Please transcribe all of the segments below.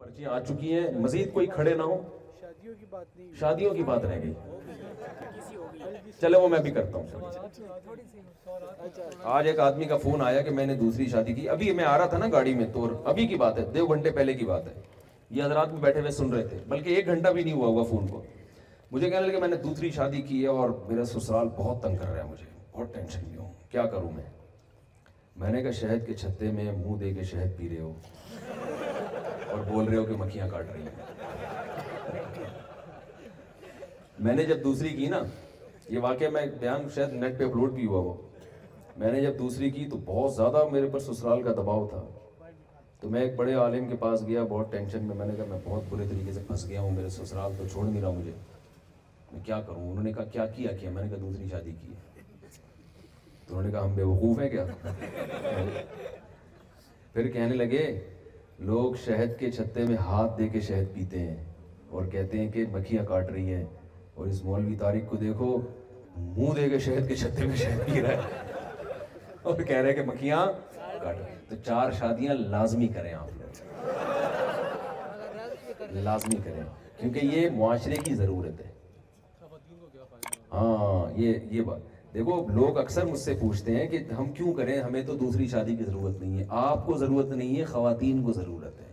پرچیاں آ چکی ہیں, مزید کوئی کھڑے نہ ہو. شادیوں کی بات رہ گئی, چلے وہ میں بھی کرتا ہوں. آج ایک آدمی کا فون آیا کہ میں نے دوسری شادی کی. ابھی میں آ رہا تھا نا گاڑی میں, تو ابھی کی بات ہے, 2 گھنٹے پہلے کی بات ہے. یہ حضرات میں بیٹھے ہوئے سن رہے تھے, بلکہ 1 گھنٹہ بھی نہیں ہوا ہوگا فون کو. مجھے کہنے لگے میں نے دوسری شادی کی ہے اور میرا سسرال بہت تنگ کر رہا ہے, مجھے بہت ٹینشن میں ہوں, کیا کروں میں نے کہا شہد کے چھتے میں منہ دے کے شہد پی رہے ہو اور بول رہے ہو کہ مکھیاں کاٹ رہی ہیں. میں نے جب دوسری کی نا, یہ واقعہ میں بیان شاید نیٹ پہ اپلوڈ بھی ہوا وہ, میں نے جب دوسری کی تو بہت زیادہ میرے پر سسرال کا دباؤ تھا. تو میں ایک بڑے عالم کے پاس گیا بہت ٹینشن میں. میں نے کہا میں بہت برے طریقے سے پھنس گیا ہوں, میرے سسرال تو چھوڑ نہیں رہا مجھے, میں کیا کروں. انہوں نے کہا کیا کیا. میں نے کہا دوسری شادی کی ہے. تو انہوں نے کہا ہم بے وقوف ہیں کیا. پھر کہنے لگے لوگ شہد کے چھتے میں ہاتھ دے کے شہد پیتے ہیں اور کہتے ہیں کہ مکھیاں کاٹ رہی ہیں, اور اس مولوی طارق کو دیکھو منہ دے کے شہد کے چھتے میں شہد پی رہا ہے اور کہہ رہے ہیں کہ مکھیاں کاٹ رہی ہیں. تو 4 شادیاں لازمی کریں آپ لوگ, لازمی کریں, کیونکہ یہ معاشرے کی ضرورت ہے. ہاں یہ بات دیکھو, لوگ اکثر مجھ سے پوچھتے ہیں کہ ہم کیوں کریں, ہمیں تو دوسری شادی کی ضرورت نہیں ہے. آپ کو ضرورت نہیں ہے, خواتین کو ضرورت ہے.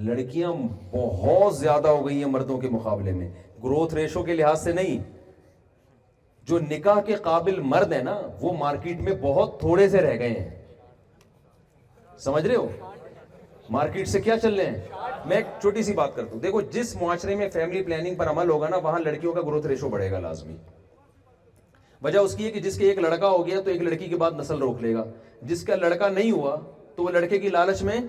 لڑکیاں بہت زیادہ ہو گئی ہیں مردوں کے مقابلے میں, گروتھ ریشو کے لحاظ سے نہیں. جو نکاح کے قابل مرد ہیں نا وہ مارکیٹ میں بہت تھوڑے سے رہ گئے ہیں, سمجھ رہے ہو. مارکیٹ سے کیا چل رہے ہیں. میں ایک چھوٹی سی بات کرتا ہوں, دیکھو جس معاشرے میں فیملی پلاننگ پر عمل ہوگا نا وہاں لڑکیوں کا گروتھ ریشو بڑھے گا لازمی. وجہ اس کی ہے کہ جس کے ایک لڑکا ہو گیا تو ایک لڑکی کے بعد نسل روک لے گا, جس کا لڑکا نہیں ہوا تو وہ لڑکے کی لالچ میں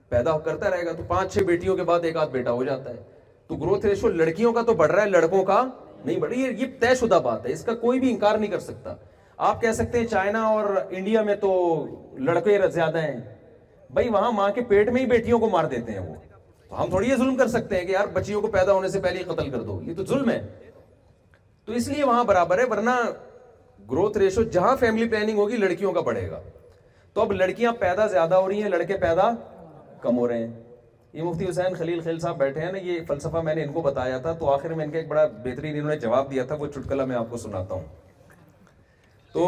پیدا کرتا رہے گا, تو 5-6 بیٹیوں کے بعد 1 بیٹا ہو جاتا ہے. تو گروتھ ریشو لڑکیوں کا تو بڑھ رہا ہے, لڑکوں کا نہیں بڑھ رہا. یہ طے شدہ بات ہے, اس کا کوئی بھی انکار نہیں کر سکتا. آپ کہہ سکتے ہیں چائنا اور انڈیا میں تو لڑکے زیادہ ہیں, بھائی وہاں ماں کے پیٹ میں ہی بیٹیوں کو مار دیتے ہیں وہ. تو ہم تھوڑی یہ ظلم کر سکتے ہیں کہ یار بچیوں کو پیدا ہونے سے پہلے ہی قتل کر دو, یہ تو ظلم ہے. تو اس لیے وہاں برابر ہے, ورنہ گروتھ ریشو جہاں فیملی پلاننگ ہوگی لڑکیوں کا بڑھے گا. تو اب لڑکیاں پیدا زیادہ ہو رہی ہیں, لڑکے پیدا کم ہو رہے ہیں. یہ مفتی حسین خلیل خیل صاحب بیٹھے ہیں نا, یہ فلسفہ میں نے ان کو بتایا تھا, تو آخر میں ان کا ایک بڑا بہترین انہوں نے جواب دیا تھا, وہ چٹکلا میں آپ کو سناتا ہوں. تو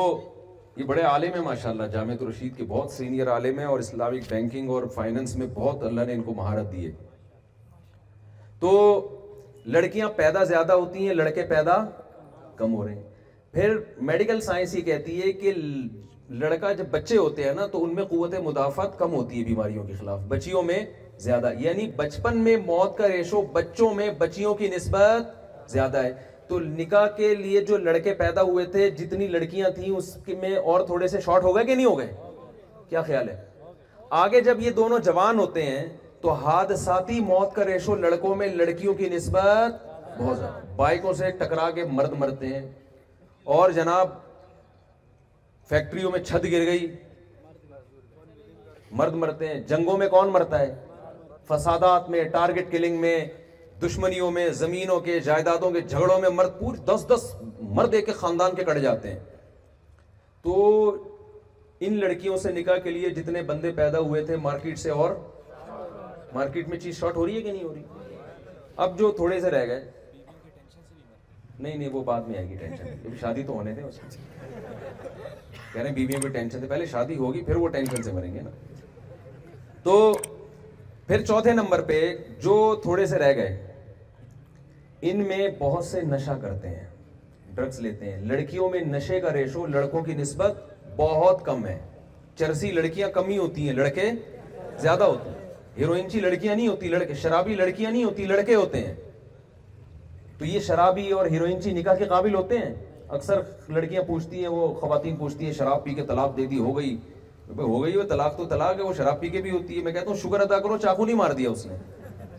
یہ بڑے عالم ہیں ماشاءاللہ, جامعۃ الرشید کے بہت سینئر عالم ہیں, اور اسلامک بینکنگ اور فائننس میں بہت اللہ نے ان کو مہارت دی ہے. تو لڑکیاں پیدا زیادہ ہوتی ہیں, لڑکے پیدا کم ہو رہے ہیں. پھر میڈیکل سائنس یہ کہتی ہے کہ لڑکا جب بچے ہوتے ہیں نا تو ان میں قوت مدافعت کم ہوتی ہے بیماریوں کے خلاف, بچیوں میں زیادہ. یعنی بچپن میں موت کا ریشو بچوں میں بچیوں کی نسبت زیادہ ہے. تو نکاح کے لیے جو لڑکے پیدا ہوئے تھے, جتنی لڑکیاں تھیں اس میں اور تھوڑے سے شارٹ ہو گئے کہ نہیں ہو گئے, کیا خیال ہے. آگے جب یہ دونوں جوان ہوتے ہیں تو حادثاتی موت کا ریشو لڑکوں میں لڑکیوں کی نسبت بہت زیادہ. بائکوں سے ٹکرا کے مرد مرتے ہیں, اور جناب فیکٹریوں میں چھت گر گئی مرد مرتے ہیں. جنگوں میں کون مرتا ہے, فسادات میں, ٹارگٹ کلنگ میں, دشمنیوں میں, زمینوں کے جائیدادوں کے جھگڑوں میں مرد پورے 10-10 مرد ایک خاندان کے کٹ جاتے ہیں. تو ان لڑکیوں سے نکاح کے لیے جتنے بندے پیدا ہوئے تھے مارکیٹ سے, اور مارکیٹ میں چیز شارٹ ہو رہی ہے کہ نہیں ہو رہی. اب جو تھوڑے سے رہ گئے, نہیں وہ بعد میں آئے گی ٹینشن, شادی تو ہونے دیں اس میں. کہہ رہے ہیں بیویوں میں ٹینشن سے, پہلے شادی ہوگی پھر وہ ٹینشن سے مریں گے نا. تو پھر چوتھے نمبر پہ جو تھوڑے سے رہ گئے, ان میں بہت سے نشہ کرتے ہیں, ڈرگز لیتے ہیں. لڑکیوں میں نشے کا ریشو لڑکوں کی نسبت بہت کم ہے. چرسی لڑکیاں کم ہی ہوتی ہیں, لڑکے زیادہ ہوتے ہیں. ہیروئنچی لڑکیاں نہیں ہوتی, لڑکے. شرابی لڑکیاں نہیں ہوتی, لڑکے ہوتے ہیں. تو یہ شرابی اور ہیروئنچی نکاح کے قابل ہوتے ہیں. اکثر لڑکیاں پوچھتی ہیں, وہ خواتین پوچھتی ہیں شراب پی کے طلاق دے دی, ہو گئی وہ طلاق تو طلاق ہے, وہ شراب پی کے بھی ہوتی ہے. میں کہتا ہوں شکر ادا کرو چاقو نہیں مار دیا اس نے,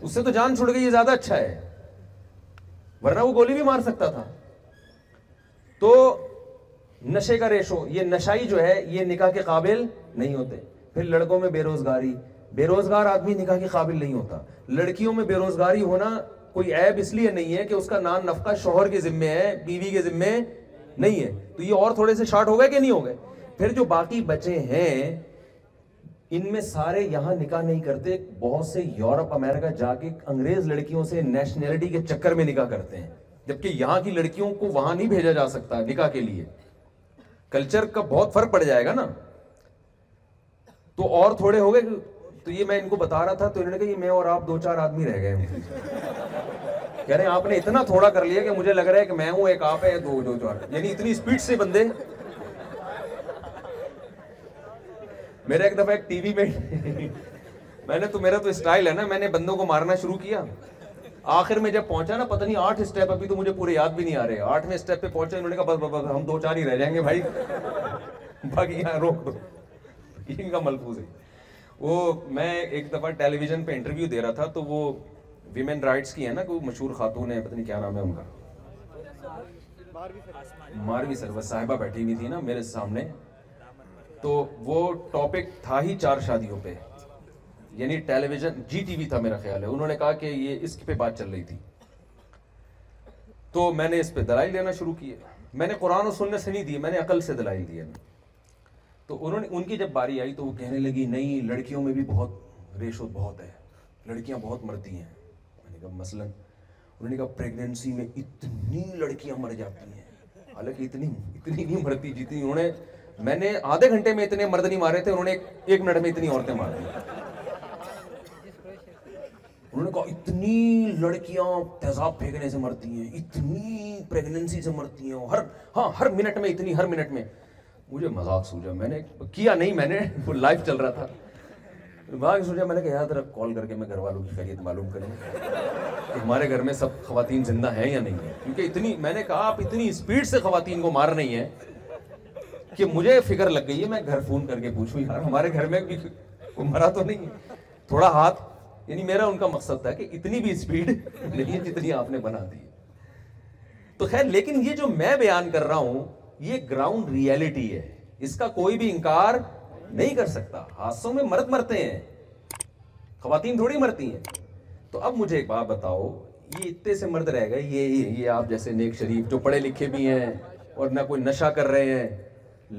اس سے تو جان چھوڑ گئی, یہ زیادہ اچھا ہے, ورنہ وہ گولی بھی مار سکتا تھا. تو نشے کا ریشو, یہ نشائی جو ہے یہ نکاح کے قابل نہیں ہوتے. پھر لڑکوں میں بے روزگاری, بے روزگار آدمی نکاح کے قابل نہیں ہوتا. لڑکیوں میں بے روزگاری ہونا کوئی عیب اس لیے نہیں ہے کہ اس کا نان نفقہ شوہر کے ذمے ہے, بیوی کے ذمے نہیں ہے. تو یہ اور تھوڑے سے شارٹ ہو گئے کہ نہیں ہو گئے. پھر جو باقی بچے ہیں ان میں سارے یہاں نکاح نہیں کرتے, بہت سے یورپ امریکہ جا کے انگریز لڑکیوں سے نیشنلٹی کے چکر میں نکاح کرتے ہیں, جبکہ یہاں کی لڑکیوں کو وہاں نہیں بھیجا جا سکتا نکاح کے لیے. کلچر کا بہت فرق پڑ جائے گا نا. تو اور تھوڑے ہو گئے, تو یہ میں ان کو بتا رہا تھا, تو انہوں نے کہا یہ میں اور آپ 2-4 آدمی رہ گئے ہیں. کہہ رہے ہیں آپ نے اتنا تھوڑا کر لیا کہ مجھے لگ رہا ہے کہ میں ہوں, ایک آپ ہے, 2-4, یعنی اتنی اسپیڈ سے بندے. میرا ایک دفعہ ایک ٹی وی میں نے تو, میرا تو اسٹائل ہے نا, میں نے بندوں کو مارنا شروع کیا. آخر میں جب پہنچا نا, پتہ نہیں 8 اسٹیپ, ابھی تو مجھے پورے یاد بھی نہیں آ رہے, 8ویں اسٹیپ پہ پہنچا, انہوں نے کہا بس ہم 2-4 ہی رہ جائیں گے بھائی, باقی یہاں روک دو. ان کا ملفوظ ہے. وہ میں ایک دفعہ ٹیلی ویژن پہ انٹرویو دے رہا تھا, تو وہ ویمن رائٹس کی ہے نا, کوئی مشہور خاتون ہے, پتہ نہیں کیا نام ہے ان کا, ماروی سرور صاحبہ بیٹھی ہوئی تھی نا میرے سامنے. تو وہ ٹاپک تھا ہی 4 شادیوں پہ, یعنی ٹیلی ویژن جی ٹی وی تھا میرا خیال ہے. انہوں نے کہا کہ یہ اس پہ بات چل رہی تھی, تو میں نے اس پہ دلائل دینا شروع کیے. میں نے قرآن و سنت سے نہیں دی, میں نے عقل سے دلائل دیے. تو انہوں نے, ان کی جب باری آئی تو وہ کہنے لگی نہیں لڑکیوں میں بھی بہت ریشو بہت ہے, لڑکیاں بہت مرتی ہیں. میں نے کہا مثلاً, انہوں نے کہا پریگننسی میں اتنی لڑکیاں مر جاتی ہیں, حالانکہ اتنی نہیں مرتی جتنی انہوں نے, میں نے آدھے گھنٹے میں اتنے مرد نہیں مارے تھے, انہوں نے 1 منٹ میں اتنی عورتیں مار دی. انہوں نے کہا اتنی لڑکیاں تیزاب پھینکنے سے مرتی ہیں, اتنی پریگننسی سے مرتی ہیں, ہر منٹ میں اتنی, ہر منٹ میں. مجھے مذاق سوچا, میں نے کیا نہیں, میں نے وہ لائیو چل رہا تھا, مذاق سوچا. میں نے کہا یار ذرا کال کر کے میں گھر والوں کی خیریت معلوم کریں کہ ہمارے گھر میں سب خواتین زندہ ہیں یا نہیں ہیں, کیونکہ اتنی, میں نے کہا آپ اتنی اسپیڈ سے خواتین کو مار رہی ہیں کہ مجھے فکر لگ گئی ہے, میں گھر فون کر کے پوچھوں یار ہمارے گھر میں بھی کوئی مرا تو نہیں, تھوڑا ہاتھ, یعنی میرا ان کا مقصد تھا کہ اتنی بھی اسپیڈ نہیں ہے جتنی آپ نے بنا دی. تو خیر, لیکن یہ جو میں بیان کر رہا ہوں یہ گراؤنڈ ریئلٹی ہے, اس کا کوئی بھی انکار نہیں کر سکتا. حادثوں میں مرد مرتے ہیں, خواتین تھوڑی مرتی ہیں. تو اب مجھے ایک بات بتاؤ, یہ اتنے سے مرد رہ گئے, یہ آپ جیسے نیک شریف جو پڑھے لکھے بھی ہیں اور نہ کوئی نشہ کر رہے ہیں,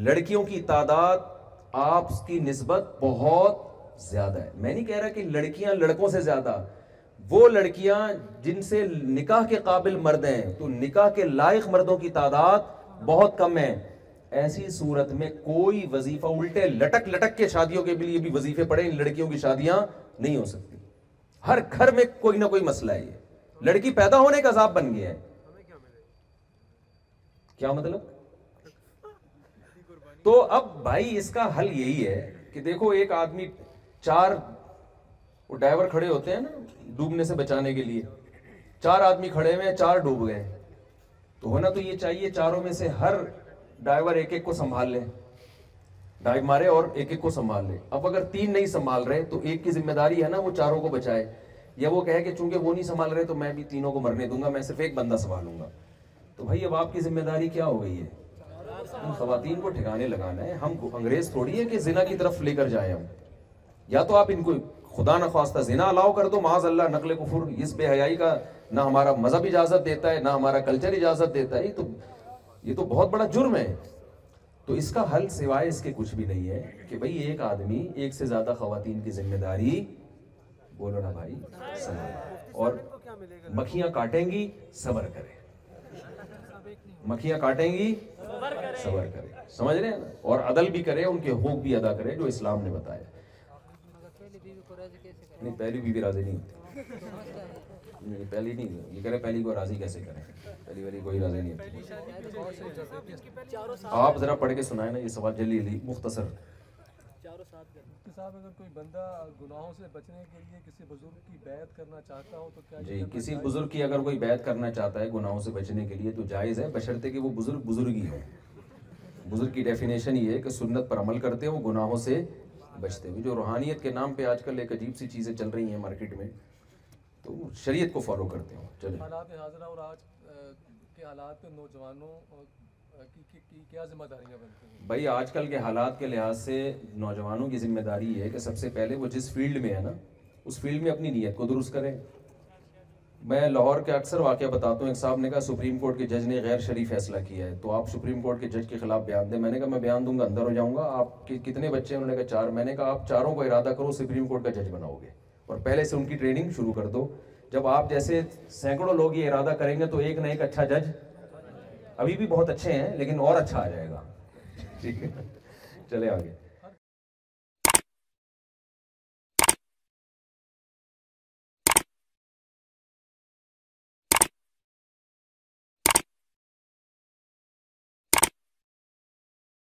لڑکیوں کی تعداد آپ کی نسبت بہت زیادہ ہے. میں نہیں کہہ رہا کہ لڑکیاں لڑکوں سے زیادہ, وہ لڑکیاں جن سے نکاح کے قابل مرد ہیں, تو نکاح کے لائق مردوں کی تعداد بہت کم ہے. ایسی صورت میں کوئی وظیفہ, الٹے لٹک لٹک کے شادیوں کے لیے بھی وظیفے پڑے, ان لڑکیوں کی شادیاں نہیں ہو سکتی. ہر گھر میں کوئی نہ کوئی مسئلہ ہے, یہ لڑکی پیدا ہونے کا عذاب بن گیا ہے. کیا مطلب؟ تو اب بھائی اس کا حل یہی ہے کہ دیکھو, ایک آدمی 4 وہ ڈائیور کھڑے ہوتے ہیں نا ڈوبنے سے بچانے کے لیے, 4 آدمی کھڑے ہوئے ہیں, 4 ڈوب گئے. تو ہونا تو یہ چاہیے چاروں میں سے ہر ڈائیور ایک کو سنبھال لے, ڈائیو مارے اور ایک کو سنبھال لے. اب اگر 3 نہیں سنبھال رہے تو ایک کی ذمہ داری ہے نا وہ 4 کو بچائے, یا وہ کہے کہ چونکہ وہ نہیں سنبھال رہے تو میں بھی 3 کو مرنے دوں گا, میں صرف ایک بندہ سنبھالوں گا. تو بھائی اب آپ کی ذمہ داری کیا ہو گئی ہے؟ ان خواتین کو ٹھکانے لگانا ہے. ہم انگریز تھوڑی ہے کہ زنا کی طرف لے کر جائیں ہم. یا تو آپ ان کو خدا نخواستہ زنا الاؤ کر دو, معاذ اللہ, نقل کفر, اس بے حیائی کا نہ ہمارا مذہب اجازت دیتا ہے نہ ہمارا کلچر اجازت دیتا ہے. یہ تو بہت بڑا جرم ہے. تو اس کا حل سوائے اس کے کچھ بھی نہیں ہے کہ بھئی ایک آدمی ایک سے زیادہ خواتین کی ذمہ داری, بولو نا بھائی, اور مکھیاں کاٹیں گی صبر کرے, مکھیاں کاٹیں گی صبر کرے, سمجھ رہے ہیں نا, اور عدل بھی کرے, ان کے حقوق بھی ادا کرے جو اسلام نے بتایا. نہیں پہلی بیوی راضی نہیں ہوتی, نہیں پہلی نہیں, یہ کرے پہلی کو راضی کیسے کریں, پہلی والی کوئی راضی نہیں ہوتی. آپ ذرا پڑھ کے سنائیں نا یہ سوال جلدی مختصر. صاحب اگر کوئی بندہ گناہوں سے بچنے کے لیے کسی بزرگ کی بیعت کرنا چاہتا ہو تو کیا جی, کسی بزرگ کی اگر کوئی بیعت کرنا چاہتا ہے گناہوں سے بچنے کے لیے تو جائز ہے, بشرطے کہ وہ بزرگ ہی ہو. بزرگ کی ڈیفینیشن یہ ہے کہ سنت پر عمل کرتے ہو, گناہوں سے بچتے ہوئے. جو روحانیت کے نام پہ آج کل ایک عجیب سی چیزیں چل رہی ہیں مارکیٹ میں, تو شریعت کو فالو کرتے ہو. چلیں, حالات حاضرہ اور آج کے حالات پہ نوجوانوں کی کیا ذمہ داریاں بنتی ہیں؟ بھائی آج کل کے حالات کے لحاظ سے نوجوانوں کی ذمہ داری یہ ہے کہ سب سے پہلے وہ جس فیلڈ میں ہے نا اس فیلڈ میں اپنی نیت کو درست کریں. میں لاہور کے اکثر واقعہ بتاتا ہوں. ایک صاحب نے کہا سپریم کورٹ کے جج نے غیر شرعی فیصلہ کیا ہے, تو آپ سپریم کورٹ کے جج کے خلاف بیان دیں. میں نے کہا میں بیان دوں گا اندر ہو جاؤں گا. آپ کے کتنے بچے ہیں؟ انہوں نے کہا 4. میں نے کہا آپ 4 کو ارادہ کرو سپریم کورٹ کا جج بناؤ گے, اور پہلے سے ان کی ٹریننگ شروع کر دو. جب آپ جیسے سینکڑوں لوگ یہ ارادہ کریں گے تو ایک نہ ایک اچھا جج, ابھی بھی بہت اچھے ہیں لیکن اور اچھا آ جائے گا. ٹھیک ہے, چلے آگے.